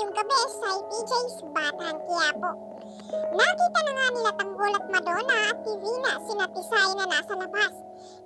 ngayong gabi sa PJ's Batang Quiapo. Nakita na nga nila Tanggol at Madonna at Divina sina Tisay na nasa labas.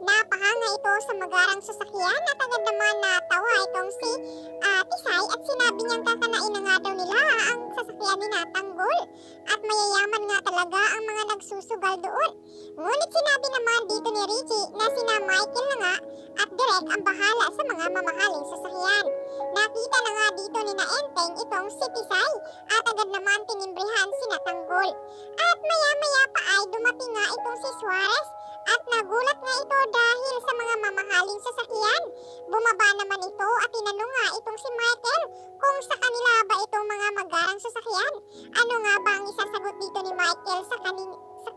Napahanga ito sa magarang sasakyan at agad naman natawa itong si Tisay at sinabi niyang kakanain na nga daw nila ang sasakyan ni Tanggol at mayayaman nga talaga ang mga nagsusugal doon. Ngunit sinabi naman dito ni Richie na sina Michael na nga at Direk ang bahala sa mga mamahaling sasakyan. Nakita na nga dito ni Enteng itong si Tisay at agad naman tinimbrihan sina Tanggol. At maya-maya pa ay dumating nga itong si Suarez at nagulat nga ito dahil sa mga mamahaling sasakyan. Bumaba naman ito at tinanong nga itong si Michael kung sa kanila ba itong mga magarang sasakyan. Ano nga ba ang isasagot dito ni Michael sa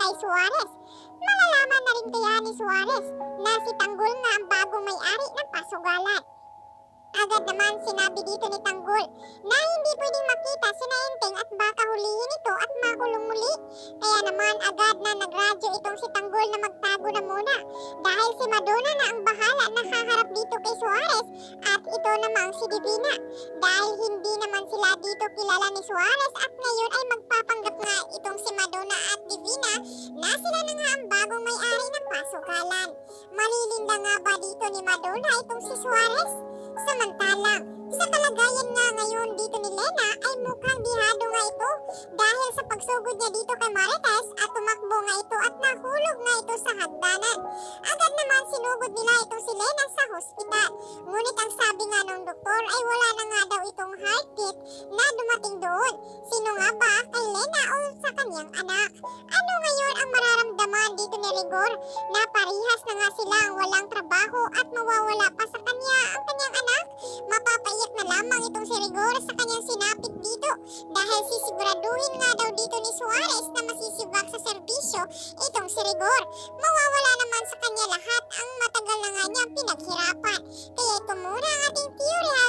kay Suarez? Malalaman na rin kaya ni Suarez na si Tanggol nga ang bagong may-ari ng pasugalan. Agad naman sinabi dito ni Tanggol na hindi pwedeng makita si Enteng at baka hulihin ito at makulong muli. Kaya naman agad na nagradyo itong si Tanggol na magtago na muna dahil si Madonna na ang bahala na haharap dito kay Suarez at ito namang si Divina. Dahil hindi naman sila dito kilala ni Suarez at ngayon ay magpapanggap nga itong si Madonna at Divina na sila na nga ang bagong may-ari ng pasugalan. Malilinda nga ba dito ni Madonna itong si Suarez? Samantalang, sa kalagayan nga ngayon dito ni Lena ay mukhang bihado nga ito dahil sa pagsugod niya dito kay Marites at tumakbo nga ito at nahulog nga ito sa hagdanan. Agad naman sinugod nila itong si Lena sa hospital. Ngunit ang sabi nga ng doktor ay wala na nga daw itong heartbeat na dumating doon. Sino nga ba kay Lena o sa kanyang anak? Ano ngayon ang mararamdaman dito ni Rigor na parihas na nga silang walang trabaho at mawawala pa sa kanya ang kanyang anak? Mapapaiyak na lamang itong si Rigor sa kanyang sinapit dito dahil sisiguraduhin nga daw dito ni Suarez na masisibak sa serbisyo itong si Rigor. Mawawala naman sa kanya lahat ang matagal na nga niyang pinaghirapan. Kaya ito muna ang ating theory.